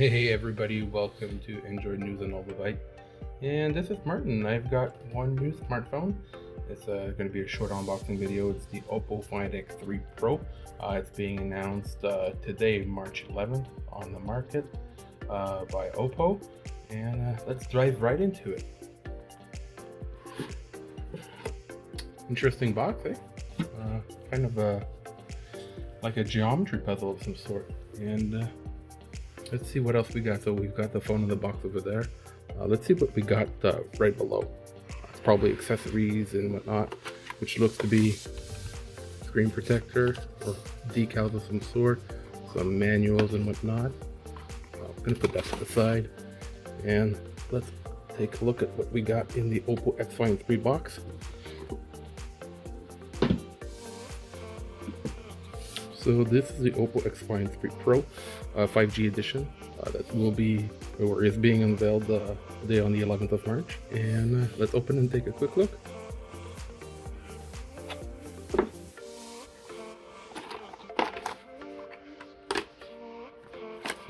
Hey everybody, welcome to Android News and All the Bite. And this is Martin. I've got one new smartphone. It's going to be a short unboxing video. It's the OPPO Find X3 Pro. It's being announced today, March 11th, on the market by OPPO. And let's dive right into it. Interesting box, eh? Kind of like a geometry puzzle of some sort. And let's see what else we got. So we've got the phone in the box over there. Let's see what we got right below. It's probably accessories and whatnot, which looks to be screen protector or decals of some sort, some manuals and whatnot. I'm gonna put that to the side, and let's take a look at what we got in the OPPO X Find 3 box. So this is the OPPO X Find 3 Pro 5G edition that will be or is being unveiled today on the 11th of March. And let's open and take a quick look.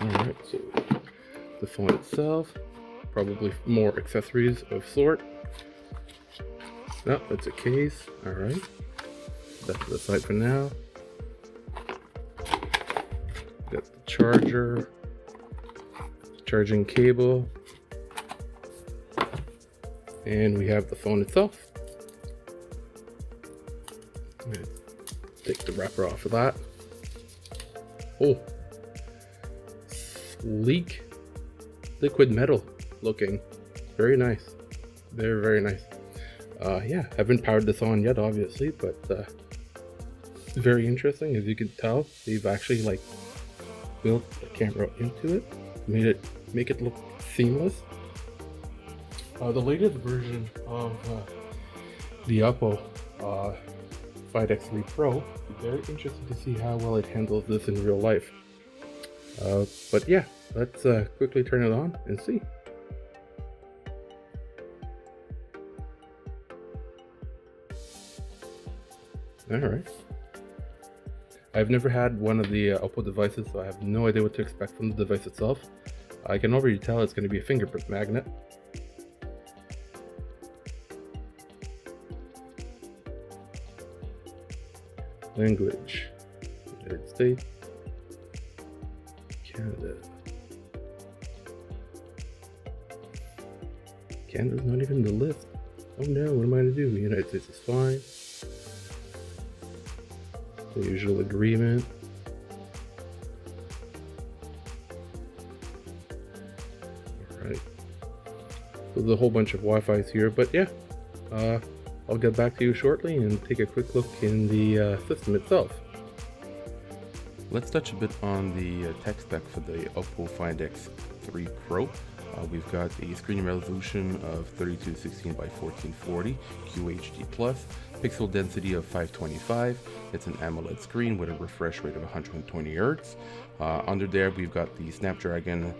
Alright, so the phone itself, probably more accessories of sort. No, it's a case. Alright, that's to the side for now. Got the charger, charging cable, and we have the phone itself. I'm gonna take the wrapper off of that. Oh, sleek liquid metal looking. Very nice. Very, very nice. Yeah, haven't powered this on yet, obviously, but very interesting. As you can tell, they've actually built the camera into it, make it look seamless. The latest version of the OPPO Find X3 Pro, very interested to see how well it handles this in real life. But yeah, let's quickly turn it on and see. Alright. I've never had one of the OPPO devices, so I have no idea what to expect from the device itself. I can already tell it's going to be a fingerprint magnet. Language: United States, Canada. Canada's not even in the list. Oh no, what am I going to do? The United States is fine. The usual agreement. Alright. So there's a whole bunch of Wi-Fi's here, but yeah. I'll get back to you shortly and take a quick look in the system itself. Let's touch a bit on the tech spec for the OPPO Find X3 Pro. We've got a screen resolution of 3216 by 1440 QHD+, pixel density of 525. It's an AMOLED screen with a refresh rate of 120 Hz. Under there, we've got the Snapdragon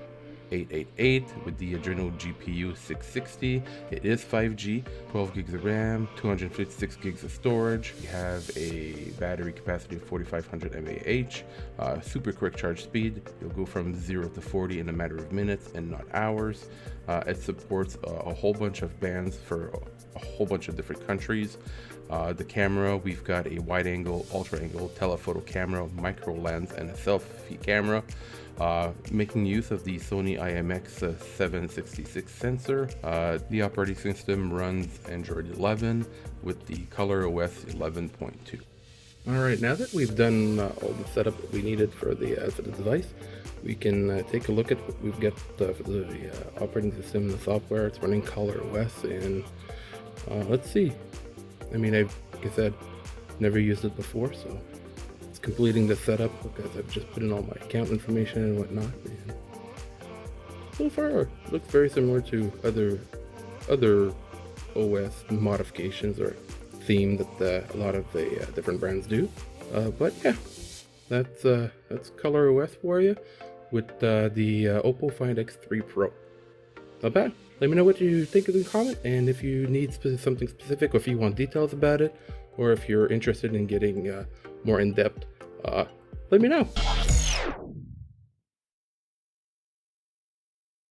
888 with the Adreno GPU 660. It is 5G, 12 gigs of RAM, 256 gigs of storage. We have a battery capacity of 4500 mAh, super quick charge speed. You'll go from 0 to 40 in a matter of minutes and not hours. It supports a whole bunch of bands for a whole bunch of different countries. The camera, we've got a wide angle, ultra angle, telephoto camera, micro lens, and a selfie camera. Making use of the Sony IMX766 sensor. The operating system runs Android 11 with the ColorOS 11.2. Alright, now that we've done all the setup that we needed for the device, we can take a look at what we've got for the operating system and the software. It's running ColorOS, and let's see. I mean, like I said, never used it before, so it's completing the setup because I've just put in all my account information and whatnot. And so far, it looks very similar to other OS modifications or theme that a lot of the different brands do. But yeah, that's ColorOS for you with the OPPO Find X3 Pro. Not bad. Let me know what you think in the comment, and if you need something specific, or if you want details about it, or if you're interested in getting more in depth, let me know.